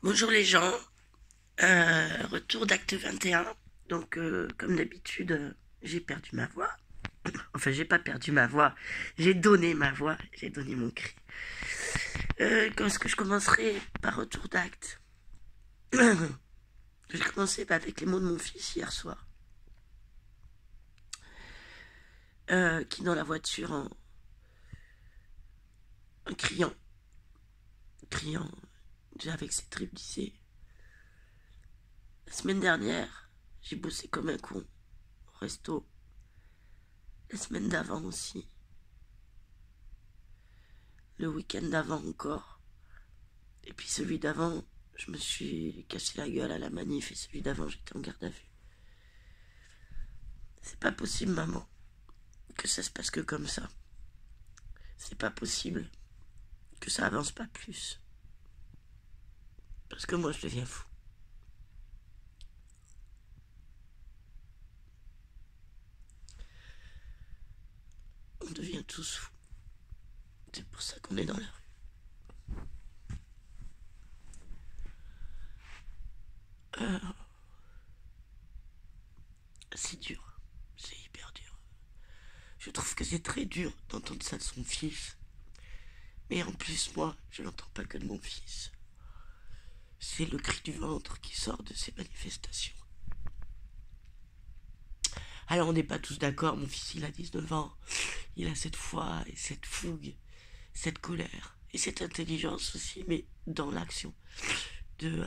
Bonjour les gens, retour d'acte 21. Donc comme d'habitude, j'ai perdu ma voix. Enfin, j'ai pas perdu ma voix, j'ai donné ma voix, j'ai donné mon cri. Est-ce que je commencerai par retour d'acte? J'ai commencé avec les mots de mon fils hier soir, qui dans la voiture en criant, déjà avec ses tripes disait: la semaine dernière, j'ai bossé comme un con au resto. La semaine d'avant aussi. Le week-end d'avant encore. Et puis celui d'avant, je me suis cassé la gueule à la manif, et celui d'avant, j'étais en garde à vue. C'est pas possible, maman, que ça se passe que comme ça. C'est pas possible que ça avance pas plus. Parce que moi, je deviens fou. On devient tous fous. C'est pour ça qu'on est dans la rue. Euh, c'est dur. C'est hyper dur. Je trouve que c'est très dur d'entendre ça de son fils. Mais en plus, moi, je n'entends pas que de mon fils. C'est le cri du ventre qui sort de ces manifestations. Alors on n'est pas tous d'accord, mon fils il a 19 ans, il a cette foi et cette fougue, cette colère et cette intelligence aussi, mais dans l'action de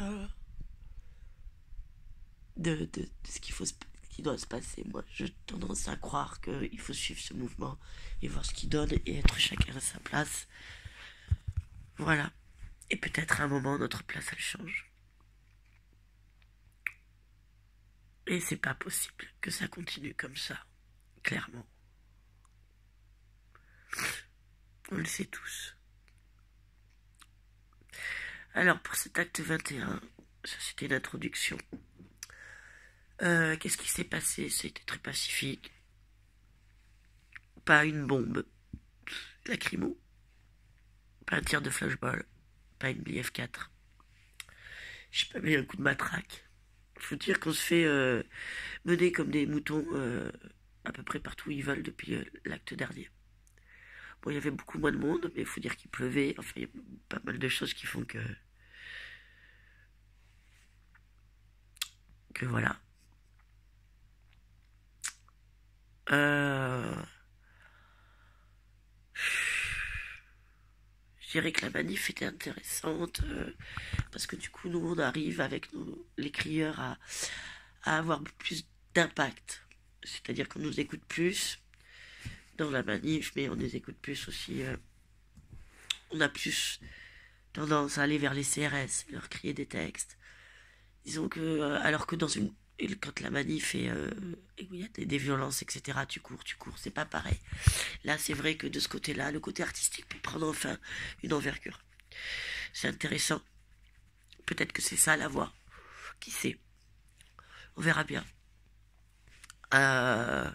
ce qui doit se passer. Moi j'ai tendance à croire qu'il faut suivre ce mouvement et voir ce qu'il donne et être chacun à sa place. Voilà. Et peut-être à un moment notre place elle change. Et c'est pas possible que ça continue comme ça, clairement. On le sait tous. Alors pour cet acte 21, ça c'était l'introduction. Qu'est-ce qui s'est passé? C'était très pacifique. Pas une bombe lacrymo, pas un tir de flashball, pas une BF4. J'ai pas mis un coup de matraque. Faut dire qu'on se fait mener comme des moutons à peu près partout où ils veulent depuis l'acte dernier. Bon, il y avait beaucoup moins de monde, mais il faut dire qu'il pleuvait. Enfin, il y a pas mal de choses qui font que voilà. Euh, je dirais que la manif était intéressante parce que du coup, nous, on arrive avec les crieurs à avoir plus d'impact. C'est-à-dire qu'on nous écoute plus dans la manif, mais on nous écoute plus aussi. On a plus tendance à aller vers les CRS, leur crier des textes. Disons que, alors que quand la manif et où il y a des violences, etc., tu cours, c'est pas pareil. Là, c'est vrai que de ce côté-là, le côté artistique peut prendre enfin une envergure. C'est intéressant. Peut-être que c'est ça la voie. Qui sait? On verra bien. Euh,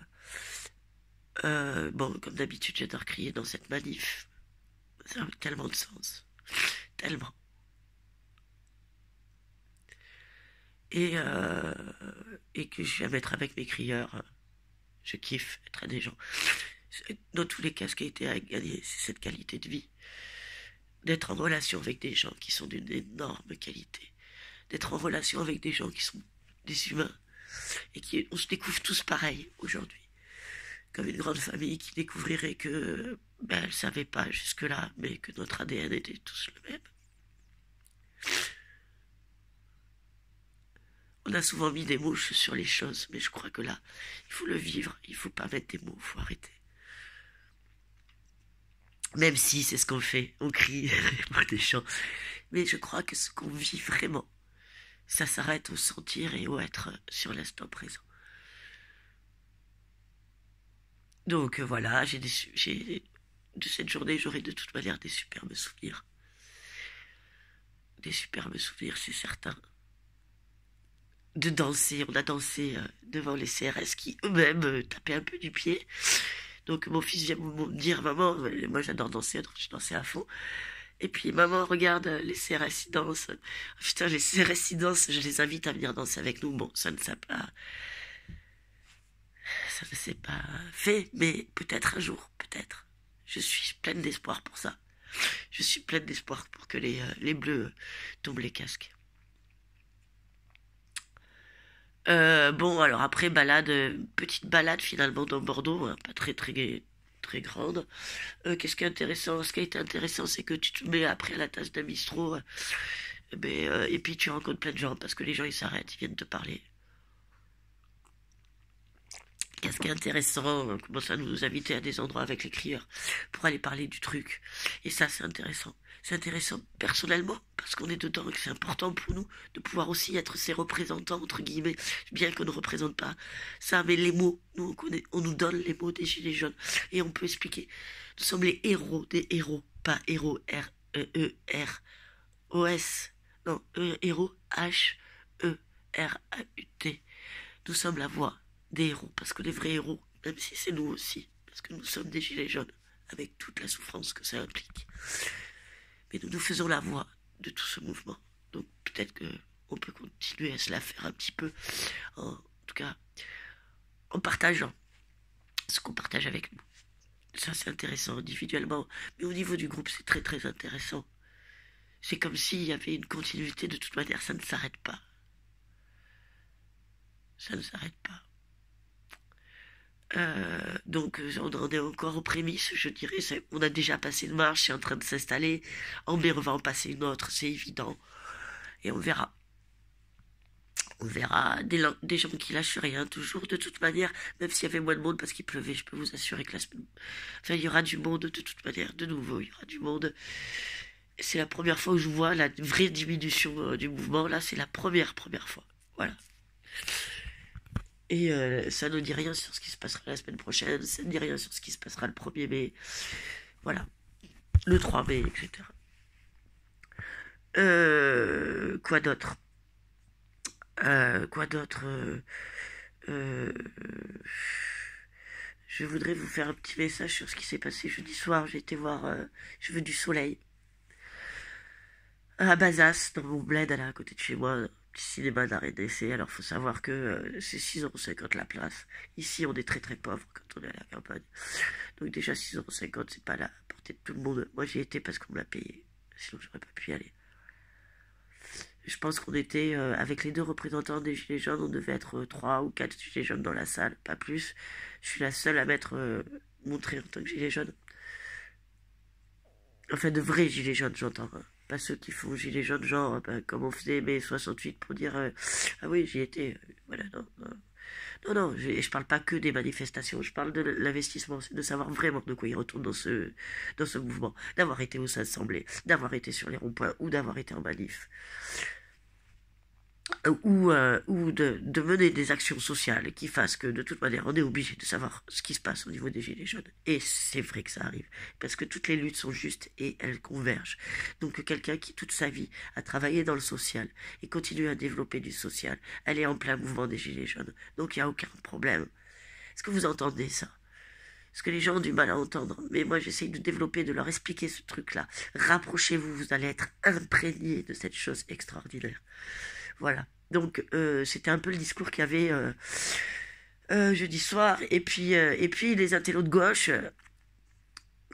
bon, comme d'habitude, j'adore crier dans cette manif. Ça a tellement de sens. Tellement. Et, euh, et que je viens mettre avec mes crieurs. Je kiffe être à des gens. Dans tous les cas, ce qui a été à gagner, c'est cette qualité de vie. D'être en relation avec des gens qui sont d'une énorme qualité. D'être en relation avec des gens qui sont des humains. Et on se découvre tous pareils aujourd'hui. Comme une grande famille qui découvrirait que elle ne savait pas jusque-là, mais que notre ADN était tous le même. On a souvent mis des mots sur les choses, mais je crois que là, il faut le vivre, il ne faut pas mettre des mots, il faut arrêter. Même si c'est ce qu'on fait, on crie, pas des chants. Mais je crois que ce qu'on vit vraiment, ça s'arrête au sentir et au être sur l'instant présent. Donc voilà, de cette journée, j'aurai de toute manière des superbes souvenirs. Des superbes souvenirs, c'est certain. De danser, on a dansé devant les CRS qui eux-mêmes tapaient un peu du pied. Donc mon fils vient me dire: maman, moi j'adore danser, donc je dansais à fond. Et puis maman regarde les CRS danse. Putain, les CRS dansent, je les invite à venir danser avec nous. Bon, ça ne s'est pas fait, mais peut-être un jour, peut-être. Je suis pleine d'espoir pour ça. Je suis pleine d'espoir pour que les bleus tombent les casques. Bon, alors après, petite balade finalement dans Bordeaux, hein, pas très très très grande. Qu'est-ce qui est intéressant? Ce qui a été intéressant, c'est que tu te mets après à la tasse d'un bistrot, et puis tu rencontres plein de gens, parce que les gens ils s'arrêtent, ils viennent te parler. Qu'est-ce qui est intéressant, on commence à nous inviter à des endroits avec les crieurs pour aller parler du truc. Et ça, c'est intéressant. C'est intéressant personnellement, parce qu'on est dedans et que c'est important pour nous de pouvoir aussi être ses représentants, entre guillemets, bien qu'on ne représente pas ça, mais les mots, nous on connaît, on nous donne les mots des gilets jaunes et on peut expliquer. Nous sommes les héros des héros, pas héros, R-E-E-R-O-S, non, héros, H-E-R-A-U-T. Nous sommes la voix des héros, parce que les vrais héros, même si c'est nous aussi, parce que nous sommes des gilets jaunes, avec toute la souffrance que ça implique. Mais nous faisons la voix de tout ce mouvement. Donc peut-être qu'on peut continuer à se la faire un petit peu, en tout cas, en partageant ce qu'on partage avec nous. Ça c'est intéressant individuellement, mais au niveau du groupe c'est très très intéressant. C'est comme s'il y avait une continuité, de toute manière ça ne s'arrête pas. Ça ne s'arrête pas. Donc on en est encore aux prémices, je dirais. On a déjà passé une marche, c'est en train de s'installer. Amber va en passer une autre, c'est évident. Et on verra. On verra des gens qui lâchent rien, toujours. De toute manière, même s'il y avait moins de monde parce qu'il pleuvait, je peux vous assurer que enfin, il y aura du monde de toute manière, de nouveau, il y aura du monde. C'est la première fois où je vois la vraie diminution du mouvement. Là, c'est la première fois. Voilà. Et ça ne dit rien sur ce qui se passera la semaine prochaine, ça ne dit rien sur ce qui se passera le 1er mai, voilà, le 3 mai, etc. Quoi d'autre? Je voudrais vous faire un petit message sur ce qui s'est passé jeudi soir. J'ai été voir Je veux du soleil à Bazas, dans mon bled, là, à côté de chez moi. Petit cinéma d'arrêt d'essai. Alors faut savoir que c'est 6,50 € la place. Ici on est très très pauvre quand on est à la campagne. Donc déjà 6,50 € c'est pas la portée de tout le monde. Moi j'y étais parce qu'on me l'a payé. Sinon j'aurais pas pu y aller. Je pense qu'on était avec les deux représentants des gilets jaunes, on devait être 3 ou 4 gilets jaunes dans la salle, pas plus. Je suis la seule à m'être montrée en tant que gilet jaune. Enfin de vrais gilets jaunes j'entends. Hein. Pas ceux qui font gilets jaunes, genre, comme on faisait mai 68 pour dire ah oui, j'y étais. Voilà, non, je parle pas que des manifestations, je parle de l'investissement, c'est de savoir vraiment de quoi il retourne dans ce mouvement, d'avoir été aux assemblées, d'avoir été sur les ronds-points ou d'avoir été en manif. Ou de mener des actions sociales qui fassent que de toute manière on est obligé de savoir ce qui se passe au niveau des gilets jaunes. Et c'est vrai que ça arrive, parce que toutes les luttes sont justes et elles convergent. Donc quelqu'un qui toute sa vie a travaillé dans le social et continue à développer du social, elle est en plein mouvement des gilets jaunes. Donc il n'y a aucun problème. Est-ce que vous entendez ça? Parce que les gens ont du mal à entendre. Mais moi, j'essaye de développer, de leur expliquer ce truc-là. Rapprochez-vous, vous allez être imprégnés de cette chose extraordinaire. Voilà. Donc, c'était un peu le discours qu'il y avait jeudi soir. Et puis les intellos de gauche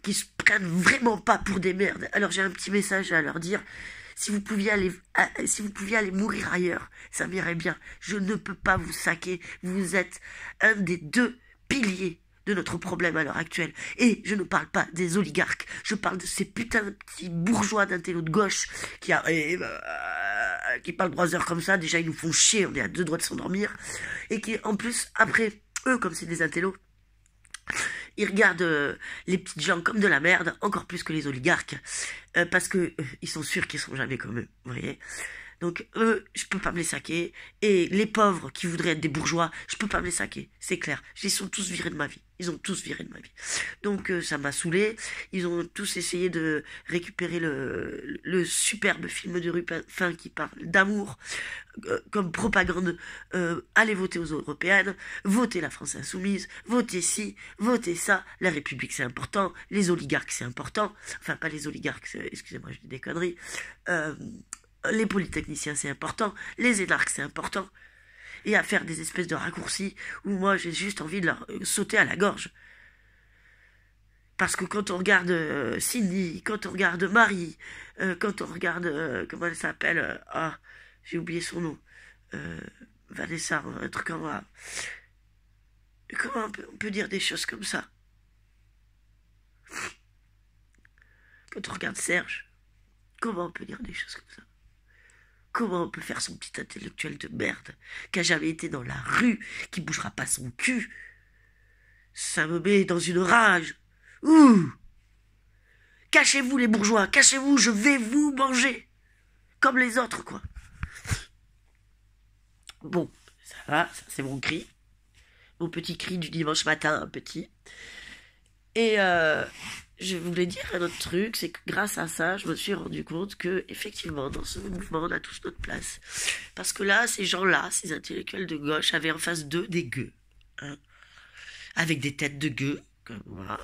qui se prennent vraiment pas pour des merdes. Alors, j'ai un petit message à leur dire. Si vous pouviez aller mourir ailleurs, ça m'irait bien. Je ne peux pas vous saquer. Vous êtes un des 2 piliers de notre problème à l'heure actuelle. Et je ne parle pas des oligarques. Je parle de ces putains de petits bourgeois d'intello de gauche qui parlent 3 heures comme ça. Déjà, ils nous font chier. On est à 2 doigts de s'endormir. Et qui, en plus, après, eux, comme c'est des intellos, ils regardent les petites gens comme de la merde, encore plus que les oligarques, parce que ils sont sûrs qu'ils seront jamais comme eux, vous voyez. Donc eux, je peux pas me les saquer, et les pauvres qui voudraient être des bourgeois, je peux pas me les saquer, c'est clair. Ils sont tous virés de ma vie. Ils ont tous viré de ma vie. Donc ça m'a saoulé. Ils ont tous essayé de récupérer le superbe film de Ruffin qui parle d'amour comme propagande. Allez voter aux européennes, votez la France insoumise, votez ci, votez ça. La République c'est important, les oligarques c'est important. Enfin pas les oligarques, excusez-moi je dis des conneries. Les polytechniciens c'est important, les énarques c'est important. Et à faire des espèces de raccourcis où moi j'ai juste envie de leur sauter à la gorge. Parce que quand on regarde Cindy, quand on regarde Marie, quand on regarde, comment elle s'appelle, ah, j'ai oublié son nom, Vanessa, un truc en moi. Comment on peut dire des choses comme ça? Quand on regarde Serge, comment on peut dire des choses comme ça? Comment on peut faire son petit intellectuel de merde, qui a jamais été dans la rue, qui bougera pas son cul? Ça me met dans une rage. Ouh! Cachez-vous les bourgeois, cachez-vous, je vais vous manger. Comme les autres, quoi. Bon, ça va, ça c'est mon cri. Mon petit cri du dimanche matin, un petit. Et je voulais dire un autre truc, c'est que grâce à ça, je me suis rendu compte que, effectivement, dans ce mouvement, on a tous notre place. Parce que là, ces gens-là, ces intellectuels de gauche, avaient en face d'eux des gueux. Hein, avec des têtes de gueux, comme moi.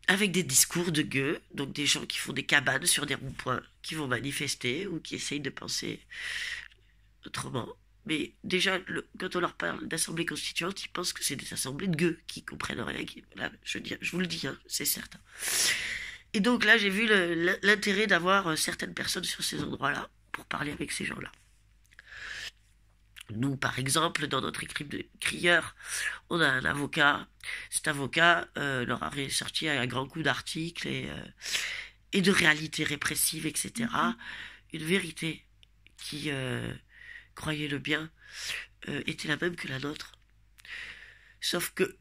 Avec des discours de gueux, donc des gens qui font des cabanes sur des ronds-points, qui vont manifester ou qui essayent de penser autrement. Mais déjà, quand on leur parle d'assemblée constituante, ils pensent que c'est des assemblées de gueux qui comprennent rien. Voilà, je vous le dis, hein, c'est certain. Et donc là, j'ai vu l'intérêt d'avoir certaines personnes sur ces endroits-là pour parler avec ces gens-là. Nous, par exemple, dans notre équipe de crieurs, on a un avocat. Cet avocat leur a sorti un grand coup d'articles et de réalités répressives, etc. Une vérité qui, croyez-le bien, était la même que la nôtre. Sauf que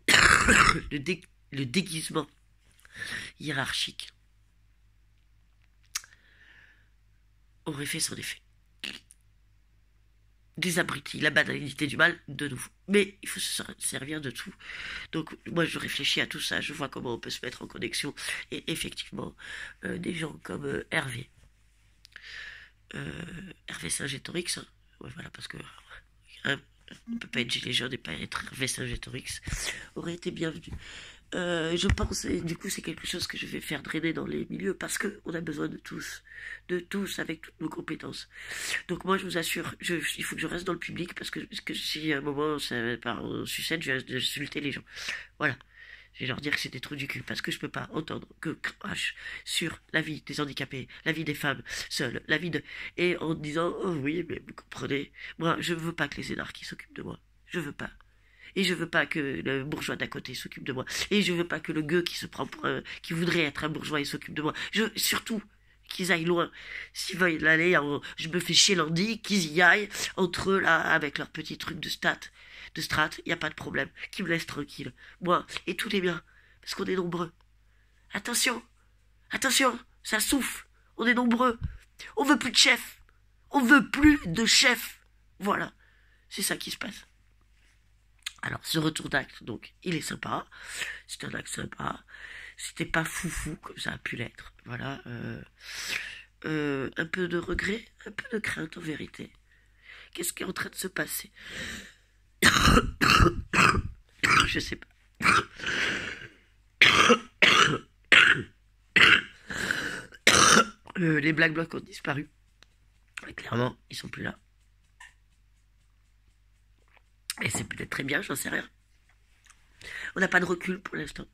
le déguisement hiérarchique aurait fait son effet. Des abrutis, la banalité du mal, de nouveau. Mais il faut se servir de tout. Donc moi je réfléchis à tout ça, je vois comment on peut se mettre en connexion. Et effectivement, des gens comme Hervé Saint-Gétorix, hein. Ouais, voilà, parce que hein, on ne peut pas être gilet jaune et pas être Hervé Saint-Gétorix, aurait été bienvenu. Je pense, et du coup c'est quelque chose que je vais faire drainer dans les milieux parce que on a besoin de tous avec toutes nos compétences. Donc moi je vous assure, il faut que je reste dans le public parce que si à un moment ça part en sucette, je vais insulter les gens. Voilà. Je vais leur dire que c'est des trous du cul parce que je peux pas entendre que crache sur la vie des handicapés, la vie des femmes seules, la vie de... Et en disant, oh oui, mais vous comprenez, moi je veux pas que les énarques s'occupent de moi. Je veux pas. Et je veux pas que le bourgeois d'à côté s'occupe de moi. Et je veux pas que le gueux qui se prend pour qui voudrait être un bourgeois il s'occupe de moi. Surtout qu'ils aillent loin. S'ils veulent aller, je me fais chier lundi, qu'ils y aillent entre eux là avec leur petit truc de strat, y a pas de problème. Qu'ils me laissent tranquille. Moi et tous les miens, parce qu'on est nombreux. Attention, attention, ça souffle. On est nombreux. On veut plus de chef. On veut plus de chef. Voilà, c'est ça qui se passe. Alors, ce retour d'acte, donc, il est sympa. C'est un acte sympa. C'était pas foufou, comme ça a pu l'être. Voilà. Un peu de regret, un peu de crainte, en vérité. Qu'est-ce qui est en train de se passer? Je sais pas. Les Black Blocs ont disparu. Clairement, ils sont plus là. Et c'est peut-être très bien, j'en sais rien. On n'a pas de recul pour l'instant.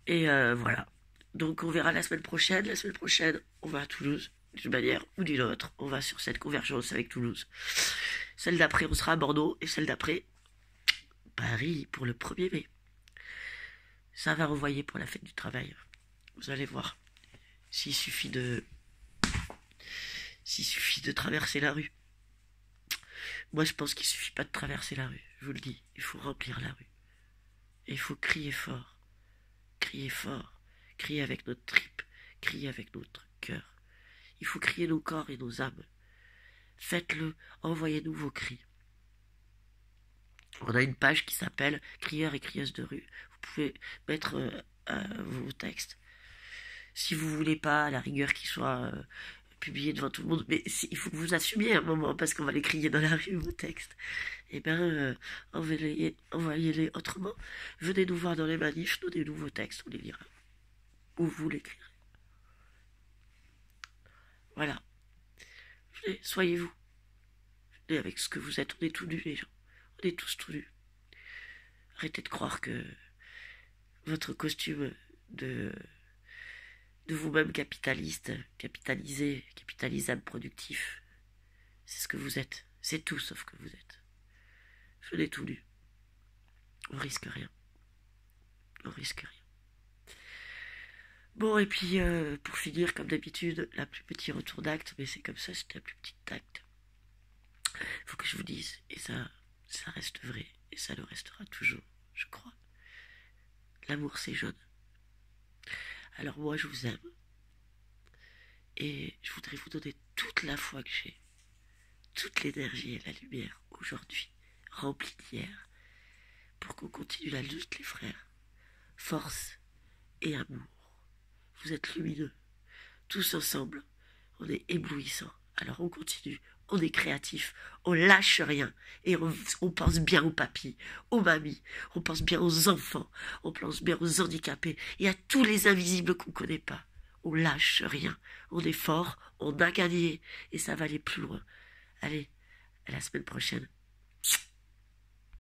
Et voilà. Donc on verra la semaine prochaine. La semaine prochaine, on va à Toulouse, d'une manière ou d'une autre. On va sur cette convergence avec Toulouse. Celle d'après, on sera à Bordeaux. Et celle d'après, Paris pour le 1er mai. Ça va renvoyer pour la fête du travail. Vous allez voir. S'il suffit de traverser la rue. Moi, je pense qu'il suffit pas de traverser la rue. Je vous le dis, il faut remplir la rue. Et il faut crier fort. Crier fort. Crier avec notre tripe. Crier avec notre cœur. Il faut crier nos corps et nos âmes. Faites-le. Envoyez-nous vos cris. On a une page qui s'appelle Crieurs et crieuses de rue. Vous pouvez mettre vos textes. Si vous voulez pas, à la rigueur, qu'ils soient publiés devant tout le monde, mais il faut que vous assumiez à un moment, parce qu'on va les crier dans la rue, vos textes. Eh bien, envoyez-les autrement. Venez nous voir dans les manifs, donnez-nous vos textes, on les lira. Ou vous l'écrirez. Voilà. Venez, soyez vous. Venez avec ce que vous êtes. On est tous nus, les gens. On est tous tout nus. Arrêtez de croire que votre costume de vous-même capitaliste, capitalisé, capitalisable, productif, c'est ce que vous êtes. C'est tout sauf que vous êtes. Venez tout nus. On risque rien. On risque rien. Bon, et puis, pour finir, comme d'habitude, la plus petite retour d'acte, mais c'est comme ça, c'est la plus petite acte. Faut que je vous dise, et ça reste vrai, et ça le restera toujours, je crois. L'amour, c'est jaune. Alors moi, je vous aime. Et je voudrais vous donner toute la foi que j'ai, toute l'énergie et la lumière aujourd'hui, remplie d'hier, pour qu'on continue la lutte, les frères. Force et amour. Vous êtes lumineux. Tous ensemble, on est éblouissants. Alors on continue, on est créatif, on lâche rien. Et on pense bien aux papis, aux mamies, on pense bien aux enfants, on pense bien aux handicapés et à tous les invisibles qu'on ne connaît pas. On lâche rien, on est fort, on a gagné et ça va aller plus loin. Allez, à la semaine prochaine.